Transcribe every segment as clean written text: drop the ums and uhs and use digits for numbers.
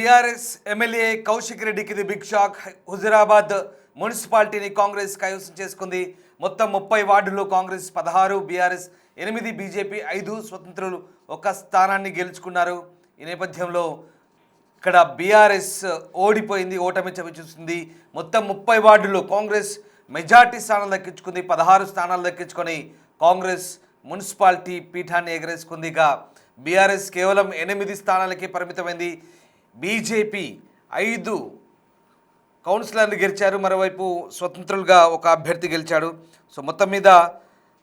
BRS MLA Kaushik రెడ్డికి ఇది big shock. Huzurabad మున్సిపాలిటీని కాంగ్రెస్ కైవసం చేసుకుంది. మొత్తం 30 వార్డులు కాంగ్రెస్ 16, బీఆర్ఎస్ 8, బీజేపీ 5, స్వతంత్రులు 1 స్థానాన్ని గెలుచుకున్నారు. ఈ నేపథ్యంలో ఇక్కడ బీఆర్ఎస్ ఓడిపోయింది, ఓటమి చవిచూస్తుంది. మొత్తం 30 వార్డుల్లో కాంగ్రెస్ మెజార్టీ స్థానాలు దక్కించుకుంది. 16 స్థానాలు దక్కించుకొని కాంగ్రెస్ మున్సిపాలిటీ పీఠాన్ని ఎగరేసుకుంది. ఇక బీఆర్ఎస్ కేవలం 8 స్థానాలకి పరిమితమైంది. బీజేపీ 5 కౌన్సిలర్లు గెలిచారు. మరోవైపు స్వతంత్రులుగా ఒక అభ్యర్థి గెలిచాడు. సో మొత్తం మీద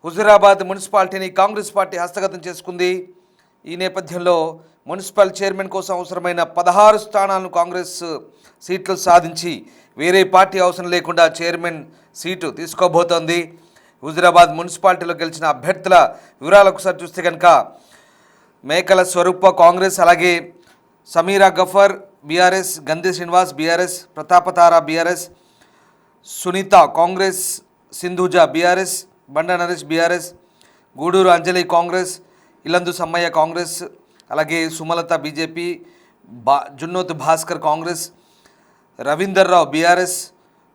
హుజురాబాద్ మున్సిపాలిటీని కాంగ్రెస్ పార్టీ హస్తగతం చేసుకుంది. ఈ నేపథ్యంలో మున్సిపల్ చైర్మన్ కోసం అవసరమైన 16 స్థానాలను కాంగ్రెస్ సీట్లు సాధించి వేరే పార్టీ అవసరం లేకుండా చైర్మన్ సీటు తీసుకోబోతోంది. హుజురాబాద్ మున్సిపాలిటీలో గెలిచిన అభ్యర్థుల వివరాలకు ఒకసారి చూస్తే కనుక మేకల స్వరూప కాంగ్రెస్, అలాగే Sameera Gafar BRS, Gandhi Srinivas BRS, Pratapatara BRS, Sunitha Congress, Sindhuja BRS, Banda Naresh BRS, Guduru Anjali Congress, Ilandu Sammaiah Congress, అలాగే Sumalatha BJP, Junnoth Bhaskar Congress, Ravinder Rao BRS,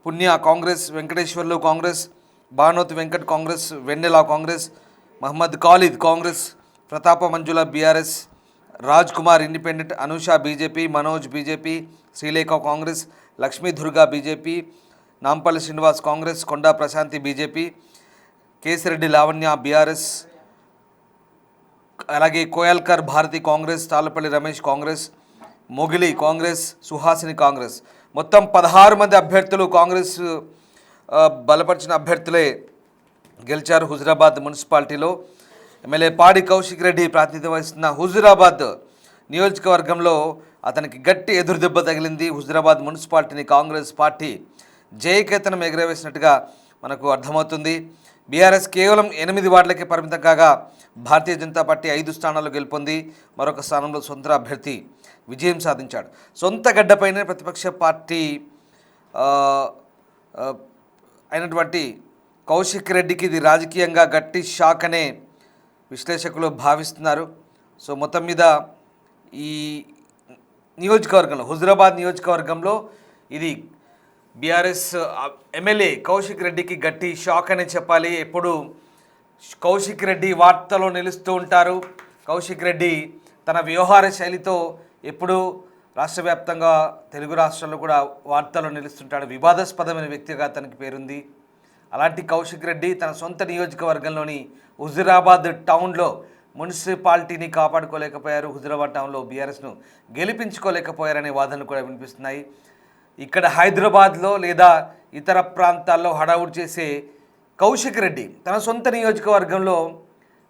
Punya Congress, Venkateswarlu Congress, Banoth Venkat Congress, Vennela Congress, Mohammed Khalid Congress, Pratapa Manjula BRS, Raj Kumar independent, Anusha BJP, Manoj BJP, Srilekha Congress, Lakshmi Durga BJP, Nampally Srinivas Congress, Konda Prashanthi BJP, Kesireddy Lavanya BRS, అలాగే కోయల్కర్ భారతి కాంగ్రెస్, తాళ్ళపల్లి రమేష్ కాంగ్రెస్, మొగిలి కాంగ్రెస్, సుహాసిని కాంగ్రెస్. మొత్తం 16 మంది అభ్యర్థులు కాంగ్రెస్ బలపరిచిన అభ్యర్థులే గెలిచారు. హుజురాబాద్ మున్సిపాలిటీలో ఎమ్మెల్యే పాడి కౌశిక్ రెడ్డి ప్రాతినిధ్యం వహిస్తున్న హుజురాబాద్ నియోజకవర్గంలో అతనికి గట్టి ఎదురుదెబ్బ తగిలింది. హుజురాబాద్ మున్సిపాలిటీని కాంగ్రెస్ పార్టీ జయకేతనం ఎగరవేసినట్టుగా మనకు అర్థమవుతుంది. బీఆర్ఎస్ కేవలం 8 వార్డులకే పరిమితం కాగా భారతీయ జనతా పార్టీ 5 స్థానాల్లో గెలుపొంది మరొక స్థానంలో సొంత అభ్యర్థి విజయం సాధించాడు. సొంత గడ్డపైనే ప్రతిపక్ష పార్టీ అయినటువంటి కౌశిక్ రెడ్డికి ఇది రాజకీయంగా గట్టి షాక్ అనే విశ్లేషకులు భావిస్తున్నారు. సో మొత్తం మీద ఈ నియోజకవర్గంలో, హుజురాబాద్ నియోజకవర్గంలో ఇది బీఆర్ఎస్ ఎమ్మెల్యే కౌశిక్ రెడ్డికి గట్టి షాక్ అనే చెప్పాలి. ఎప్పుడు కౌశిక్ రెడ్డి వార్తలో నిలుస్తూ ఉంటారు. కౌశిక్ రెడ్డి తన వ్యవహార శైలితో ఎప్పుడు రాష్ట్ర వ్యాప్తంగా తెలుగు రాష్ట్రాల్లో కూడా వార్తల్లో నిలుస్తుంటాడు. వివాదాస్పదమైన వ్యక్తిగా తనకి పేరుంది. అలాంటి కౌశిక్ రెడ్డి తన సొంత నియోజకవర్గంలోని హుజురాబాద్ టౌన్లో మున్సిపాలిటీని కాపాడుకోలేకపోయారు. హుజురాబాద్ టౌన్లో బీఆర్ఎస్ను గెలిపించుకోలేకపోయారనే వాదనలు కూడా వినిపిస్తున్నాయి. ఇక్కడ హైదరాబాద్లో లేదా ఇతర ప్రాంతాల్లో హడావుడి చేసే కౌశిక్ రెడ్డి తన సొంత నియోజకవర్గంలో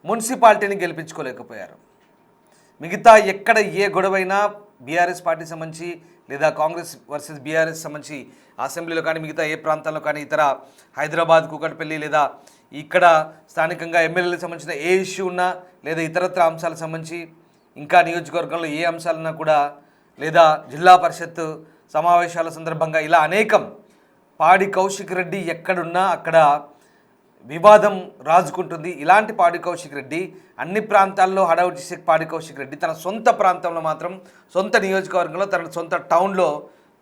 మున్సిపాలిటీని గెలిపించుకోలేకపోయారు. మిగతా ఎక్కడ ఏ గొడవైనా బీఆర్ఎస్ పార్టీ సంబంధించి లేదా కాంగ్రెస్ వర్సెస్ బీఆర్ఎస్ సంబంధించి అసెంబ్లీలో కానీ మిగతా ఏ ప్రాంతాల్లో కానీ ఇతర హైదరాబాద్ కూకట్పల్లి లేదా ఇక్కడ స్థానికంగా ఎమ్మెల్యేలకు సంబంధించిన ఏ ఇష్యూ ఉన్నా లేదా ఇతరత్ర అంశాలకు సంబంధించి ఇంకా నియోజకవర్గంలో ఏ అంశాలున్నా కూడా లేదా జిల్లా పరిషత్ సమావేశాల సందర్భంగా ఇలా అనేకం పాడి కౌశిక్ రెడ్డి ఎక్కడున్నా అక్కడ వివాదం రాజుకుంటుంది. ఇలాంటి పాడి కౌశిక్ రెడ్డి అన్ని ప్రాంతాల్లో హడావుడి చేసే పాడి కౌశిక్ రెడ్డి తన సొంత ప్రాంతంలో మాత్రం, సొంత నియోజకవర్గంలో, తన సొంత టౌన్లో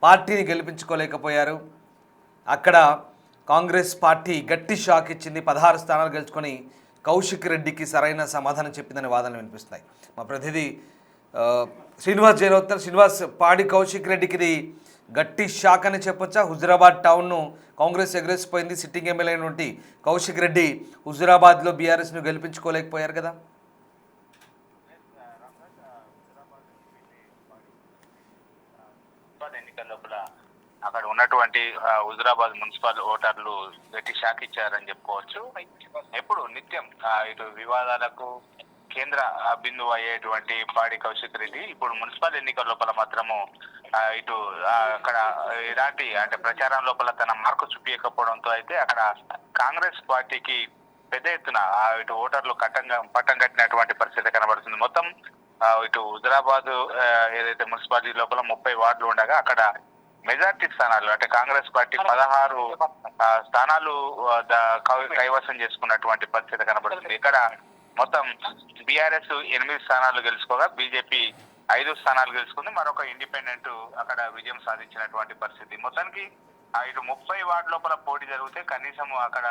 పార్టీని గెలిపించుకోలేకపోయారు. అక్కడ కాంగ్రెస్ పార్టీ గట్టి షాక్ ఇచ్చింది. 16 స్థానాలు గెలుచుకొని కౌశిక్ రెడ్డికి సరైన సమాధానం చెప్పిందనే వాదనలు వినిపిస్తున్నాయి. మా ప్రతినిధి శ్రీనివాస్ జైనవుతారు. శ్రీనివాస్, పాడి కౌశిక్ రెడ్డికి ఇది గట్టి షాక్ అని చెప్పొచ్చా? హుజురాబాద్ టౌన్ను కాంగ్రెస్ ఎగరేసిపోయింది. సిట్టింగ్ ఎమ్మెల్యే అయినటువంటి కౌశిక్ రెడ్డి హుజురాబాద్లో బీఆర్ఎస్ను గెలిపించుకోలేకపోయారు కదా. ఎన్నికల లోపల అక్కడ ఉన్నటువంటి హుజురాబాద్ మున్సిపల్ ఓటర్లు గట్టి షాక్ ఇచ్చారని చెప్పుకోవచ్చు. ఎప్పుడు నిత్యం ఇటు వివాదాలకు కేంద్ర బిందువు అయ్యేటువంటి పాడి కౌశిక్ రెడ్డి ఇప్పుడు మున్సిపల్ ఎన్నికల లోపల మాత్రము ఇటు అక్కడ ఎలాంటి అంటే ప్రచారం లోపల తన మార్కు చూపించకపోవడంతో అయితే అక్కడ కాంగ్రెస్ పార్టీకి పెద్ద ఎత్తున ఇటు ఓటర్లు పట్టం కట్టినటువంటి పరిస్థితి కనబడుతుంది. మొత్తం ఇటు హుజురాబాద్ ఏదైతే మున్సిపాలిటీ లోపల 30 వార్డులు ఉండగా అక్కడ మెజార్టీ స్థానాలు అంటే కాంగ్రెస్ పార్టీ 16 స్థానాలు కైవసం చేసుకున్నటువంటి పరిస్థితి కనబడుతుంది. ఇక్కడ మొత్తం బీఆర్ఎస్ 8 స్థానాలు గెలుచుకోగా బీజేపీ 5 స్థానాలు గెలుచుకుంది. మరొక ఇండిపెండెంట్ అక్కడ విజయం సాధించినటువంటి పరిస్థితి. మొత్తానికి ఇటు 30 వార్డు లోపల పోటీ జరిగితే కనీసం అక్కడ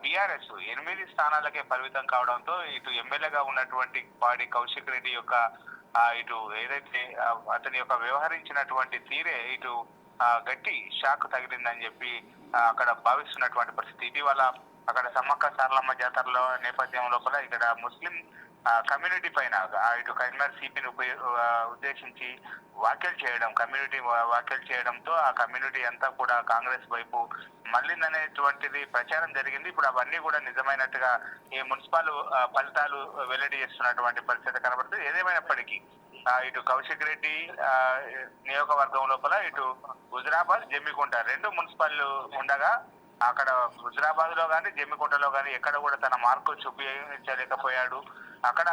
బీఆర్ఎస్ 8 స్థానాలకే పరిమితం కావడంతో ఇటు ఎమ్మెల్యేగా ఉన్నటువంటి పాడి కౌశిక్ రెడ్డి యొక్క ఇటు ఏదైతే అతని యొక్క వ్యవహరించినటువంటి తీరే ఇటు గట్టి షాక్ తగిలిందని చెప్పి అక్కడ భావిస్తున్నటువంటి పరిస్థితి. ఇటీవల అక్కడ సమ్మక్క సారలమ్మ జాతరలో నేపథ్యం లోపల ఇక్కడ ముస్లిం కమ్యూనిటీ పైన ఇటు కరీంనగర్ సిపిని ఉద్దేశించి వ్యాఖ్యలు చేయడం, కమ్యూనిటీ వ్యాఖ్యలు చేయడంతో ఆ కమ్యూనిటీ అంతా కూడా కాంగ్రెస్ వైపు మళ్ళిందనేటువంటిది ప్రచారం జరిగింది. ఇప్పుడు అవన్నీ కూడా నిజమైనట్టుగా ఈ మున్సిపల్ ఫలితాలు వెల్లడి చేస్తున్నటువంటి పరిస్థితి కనబడుతుంది. ఏదేమైనప్పటికీ ఇటు కౌశిక్ రెడ్డి నియోజకవర్గం లోపల ఇటు హుజురాబాద్, జమ్మికుంట 2 మున్సిపల్ ఉండగా అక్కడ హుజురాబాద్ లో కానీ జమ్మికుంటలో కానీ ఎక్కడ కూడా తన మార్కు చూపించలేకపోయాడు. అక్కడ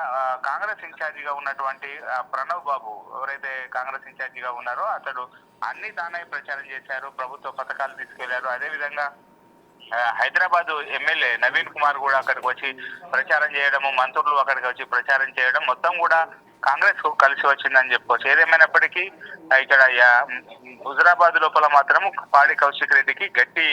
కాంగ్రెస్ ఇన్ఛార్జిగా ఉన్నటువంటి ప్రణవ్ బాబు ఎవరైతే కాంగ్రెస్ ఇన్ఛార్జిగా ఉన్నారో అతడు అన్ని తానే ప్రచారం చేశారు, ప్రభుత్వ పథకాలు తీసుకెళ్లారు. అదేవిధంగా హైదరాబాద్ ఎమ్మెల్యే నవీన్ కుమార్ కూడా అక్కడికి వచ్చి ప్రచారం చేయడము, మంత్రులు అక్కడికి వచ్చి ప్రచారం చేయడం మొత్తం కూడా కాంగ్రెస్ కు కలిసి వచ్చిందని చెప్పుకోవచ్చు. ఏదేమైనప్పటికీ ఇక్కడ హుజురాబాద్ లోపల మాత్రం పాడి కౌశిక్ రెడ్డికి గట్టి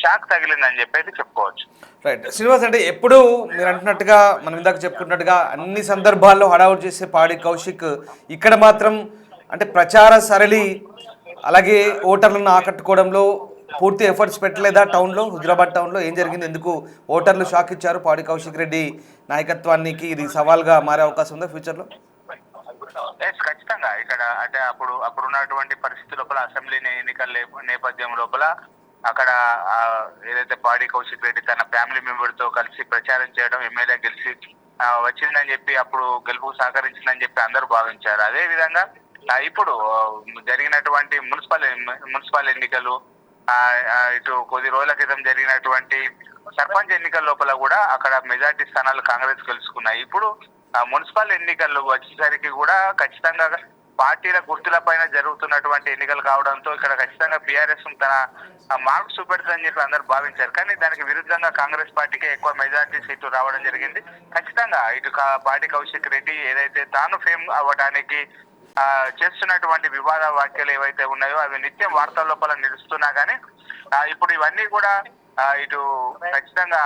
షాక్ తగిలిందని చెప్పి చెప్పుకోవచ్చు. రైట్ శ్రీనివాస్, అంటే ఎప్పుడు మీరు అంటున్నట్టుగా మనం ఇందాక చెప్పుకున్నట్టుగా అన్ని సందర్భాల్లో హడావుడి చేసే పాడి కౌశిక్ ఇక్కడ మాత్రం అంటే ప్రచార సరళి అలాగే ఓటర్లను ఆకట్టుకోవడంలో పూర్తి ఎఫర్ట్స్ పెట్టలేదా? టౌన్లో, హుజురాబాద్ టౌన్లో ఏం జరిగింది? ఎందుకు ఓటర్లు షాక్ ఇచ్చారు? పాడి కౌశిక్ రెడ్డి నాయకత్వానికి ఇది సవాల్గా మారే అవకాశం ఉందా ఫ్యూచర్లో? ఖచ్చితంగా ఇక్కడ అంటే అప్పుడున్నటువంటి పరిస్థితి లోపల అసెంబ్లీ ఎన్నికల నేపథ్యం లోపల అక్కడ ఏదైతే పాడి కౌశిక్ రెడ్డి తన ఫ్యామిలీ మెంబర్ తో కలిసి ప్రచారం చేయడం, ఎమ్మెల్యే గెలిచి వచ్చిందని చెప్పి అప్పుడు గెలుపుకు సహకరించిందని చెప్పి అందరూ భావించారు. అదే విధంగా ఇప్పుడు జరిగినటువంటి మున్సిపల్ ఎన్నికలు, ఇటు కొద్ది రోజుల క్రితం జరిగినటువంటి సర్పంచ్ ఎన్నికల లోపల కూడా అక్కడ మెజార్టీ స్థానాలు కాంగ్రెస్ గెలుచుకున్నాయి. ఇప్పుడు మున్సిపల్ ఎన్నికలు వచ్చేసరికి కూడా ఖచ్చితంగా పార్టీల గుర్తుల పైన జరుగుతున్నటువంటి ఎన్నికలు కావడంతో ఇక్కడ ఖచ్చితంగా బీఆర్ఎస్ తన మార్క్స్ చూపెడుతుందని చెప్పి అందరూ భావించారు. కానీ దానికి విరుద్ధంగా కాంగ్రెస్ పార్టీకి ఎక్కువ మెజార్టీ సీట్లు రావడం జరిగింది. ఖచ్చితంగా ఇటు పాడి కౌశిక్ రెడ్డి ఏదైతే తాను ఫేమ్ అవ్వడానికి చేస్తున్నటువంటి వివాద వ్యాఖ్యలు ఏవైతే ఉన్నాయో అవి నిత్యం వార్తల లోపల నిలుస్తున్నా కానీ ఇప్పుడు ఇవన్నీ కూడా ఇటు ఖచ్చితంగా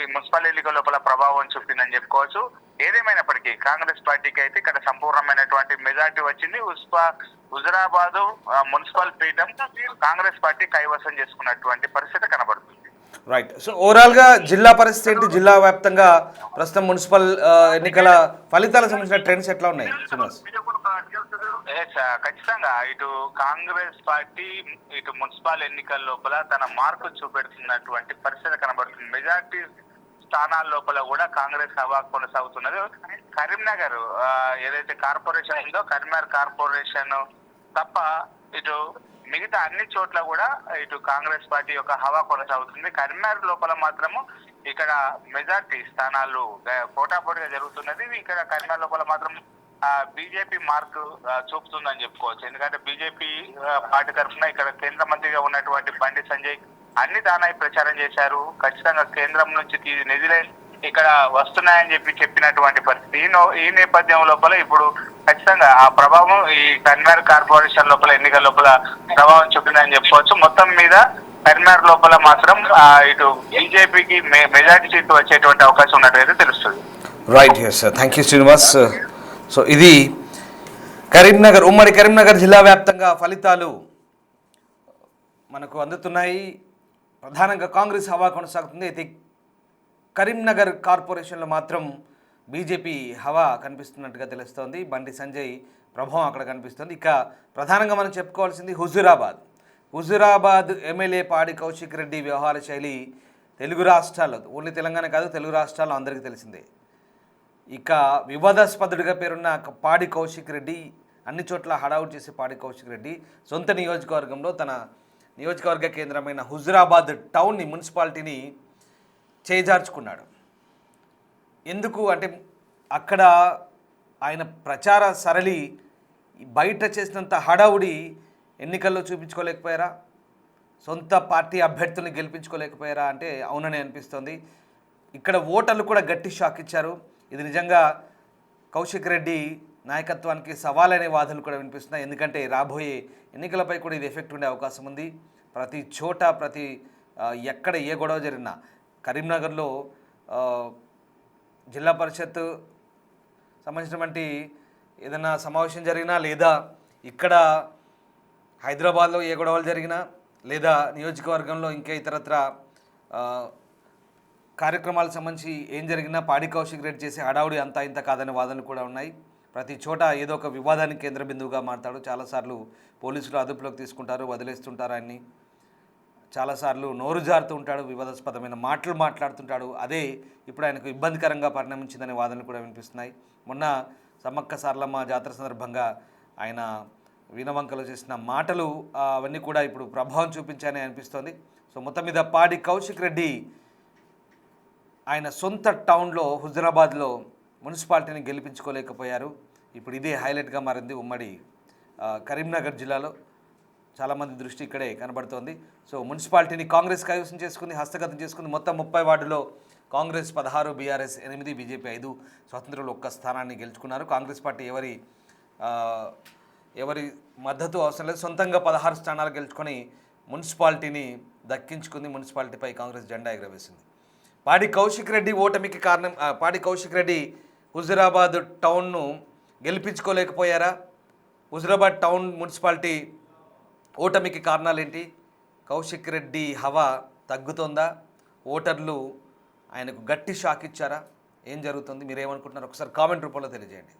ఈ మున్సిపల్ ఎన్నికల లోపల ప్రభావం చూపిందని చెప్పుకోవచ్చు. ఏదేమైనప్పటికీ కాంగ్రెస్ పార్టీకి అయితే ఇక్కడ సంపూర్ణమైనటువంటి మెజార్టీ వచ్చింది. హుజురాబాద్ మున్సిపల్ పీఠం కాంగ్రెస్ పార్టీ కైవసం చేసుకున్నటువంటి పరిస్థితి కనబడుతుంది. రైట్. సో ఓవరాల్గా జిల్లా పరిస్థితి ఏంటి? జిల్లా వ్యాప్తంగా ప్రస్తుతం మున్సిపల్ ఎన్నికల ఫలితాలకు సంబంధించిన ట్రెండ్స్ ఎట్లా ఉన్నాయి శ్రీనివాస్? ఖచ్చితంగా ఇటు కాంగ్రెస్ పార్టీ ఇటు మున్సిపల్ ఎన్నికల లోపల తన మార్కు చూపెడుతున్నటువంటి పరిస్థితి కనబడుతుంది. మెజార్టీ స్థానాల లోపల కూడా కాంగ్రెస్ హవా కొనసాగుతున్నది. కరీంనగర్ ఏదైతే కార్పొరేషన్ ఉందో కరీంనగర్ కార్పొరేషన్ తప్ప ఇటు మిగతా అన్ని చోట్ల కూడా ఇటు కాంగ్రెస్ పార్టీ యొక్క హవా కొనసాగుతుంది. కరీంనగర్ లోపల మాత్రము ఇక్కడ మెజార్టీ స్థానాలు పోటాపోటీగా జరుగుతున్నది. ఇక్కడ కరీంనగర్ లోపల మాత్రం బీజేపీ మార్క్ చూపుతుందని చెప్పుకోవచ్చు. ఎందుకంటే బీజేపీ పార్టీ తరఫున ఇక్కడ కేంద్ర మంత్రిగా ఉన్నటువంటి బండి సంజయ్ అన్ని దానాయి ప్రచారం చేశారు. ఖచ్చితంగా కేంద్రం నుంచి నిధులే ఇక్కడ వస్తున్నాయని చెప్పినటువంటి పరిస్థితి. ఈ నేపథ్యం లోపల ఇప్పుడు ఖచ్చితంగా ఆ ప్రభావం ఈ కరీంనగర్ కార్పొరేషన్ లోపల ఎన్నికల లోపల ప్రభావం చూపిందని చెప్పుకోవచ్చు. మొత్తం మీద కరీంనగర్ లోపల మాత్రం ఇటు బీజేపీకి మెజార్టీ సీట్లు వచ్చేటువంటి అవకాశం ఉన్నట్టుగా తెలుస్తుంది. Right, yes sir, thank you Srinivas. So ఇది కరీంనగర్, ఉమ్మడి కరీంనగర్ జిల్లా వ్యాప్తంగా ఫలితాలు మనకు అందుతున్నాయి. ప్రధానంగా కాంగ్రెస్ హవా కొనసాగుతుంది. అయితే కరీంనగర్ కార్పొరేషన్లో మాత్రం బీజేపీ హవా కనిపిస్తున్నట్టుగా తెలుస్తోంది. బండి సంజయ్ ప్రభావం అక్కడ కనిపిస్తుంది. ఇక ప్రధానంగా మనం చెప్పుకోవాల్సింది హుజురాబాద్ ఎమ్మెల్యే పాడి కౌశిక్ రెడ్డి వ్యవహార శైలి తెలుగు రాష్ట్రాల్లో, ఓన్లీ తెలంగాణ కాదు, తెలుగు రాష్ట్రాల్లో అందరికీ తెలిసిందే. ఇక వివాదాస్పదుడిగా పేరున్న పాడి కౌశిక్ రెడ్డి అన్ని చోట్ల హడావుట్ చేసే పాడి కౌశిక్ రెడ్డి సొంత నియోజకవర్గంలో తన నియోజకవర్గ కేంద్రమైన హుజురాబాద్ టౌన్ని, మున్సిపాలిటీని చేజార్చుకున్నాడు. ఎందుకు అంటే అక్కడ ఆయన ప్రచార సరళి బయట చేసినంత హడావుడి ఎన్నికల్లో చూపించుకోలేకపోయారా? సొంత పార్టీ అభ్యర్థుల్ని గెలిపించుకోలేకపోయారా అంటే అవుననే అనిపిస్తోంది. ఇక్కడ ఓటర్లు కూడా గట్టి షాక్ ఇచ్చారు. ఇది నిజంగా కౌశిక్ రెడ్డి నాయకత్వానికి సవాలనే వాదనలు కూడా వినిపిస్తున్నాయి. ఎందుకంటే రాబోయే ఎన్నికలపై కూడా ఇది ఎఫెక్ట్ ఉండే అవకాశం ఉంది. ప్రతి చోట ఎక్కడ ఏ గొడవ జరిగినా కరీంనగర్లో జిల్లా పరిషత్ సంబంధించినటువంటి ఏదైనా సమావేశం జరిగినా, లేదా ఇక్కడ హైదరాబాద్లో ఏ గొడవలు జరిగినా, లేదా నియోజకవర్గంలో ఇంకా ఇతరత్ర కార్యక్రమాలకు సంబంధించి ఏం జరిగినా పాడి కౌశిక్ రెడ్డి చేసే హడావుడి అంతా ఇంత కాదనే వాదనలు కూడా ఉన్నాయి. ప్రతి చోట ఏదో ఒక వివాదానికి కేంద్ర బిందువుగా మారతాడు. చాలాసార్లు పోలీసులు అదుపులోకి తీసుకుంటారు, వదిలేస్తుంటారు ఆయన్ని. చాలాసార్లు నోరు జారుతూ ఉంటాడు, వివాదాస్పదమైన మాటలు మాట్లాడుతుంటాడు. అదే ఇప్పుడు ఆయనకు ఇబ్బందికరంగా పరిణమించిందనే వాదనలు కూడా వినిపిస్తున్నాయి. మొన్న సమ్మక్క సారలమ్మ జాతర సందర్భంగా ఆయన వీణవంకలో చేసిన మాటలు అవన్నీ కూడా ఇప్పుడు ప్రభావం చూపించాయని అనిపిస్తోంది. సో మొత్తం మీద పాడి కౌశిక్ రెడ్డి ఆయన సొంత టౌన్లో హుజురాబాద్లో మున్సిపాలిటీని గెలిపించుకోలేకపోయారు. ఇప్పుడు ఇదే హైలైట్గా మారింది ఉమ్మడి కరీంనగర్ జిల్లాలో. చాలామంది దృష్టి ఇక్కడే కనబడుతోంది. సో మున్సిపాలిటీని కాంగ్రెస్ కైవసం చేసుకుంది, హస్తగతం చేసుకుంది. మొత్తం 30 వార్డులో కాంగ్రెస్ 16, బీఆర్ఎస్ 8, బీజేపీ 5, స్వతంత్రులు 1 స్థానాన్ని గెలుచుకున్నారు. కాంగ్రెస్ పార్టీ ఎవరి మద్దతు అవసరం లేదు, సొంతంగా 16 స్థానాలు గెలుచుకొని మున్సిపాలిటీని దక్కించుకుంది. మున్సిపాలిటీపై కాంగ్రెస్ జెండా ఎగురవేసింది. పాడి కౌశిక్ రెడ్డి ఓటమికి కారణం, పాడి కౌశిక్ రెడ్డి హుజురాబాద్ టౌన్ను గెలిపించుకోలేకపోయారా? హుజురాబాద్ టౌన్ మున్సిపాలిటీ ఓటమికి కారణాలేంటి? కౌశిక్ రెడ్డి హవా తగ్గుతోందా? ఓటర్లు ఆయనకు గట్టి షాక్ ఇచ్చారా? ఏం జరుగుతుంది? మీరేమనుకుంటున్నారు? ఒకసారి కామెంట్ రూపంలో తెలియజేయండి.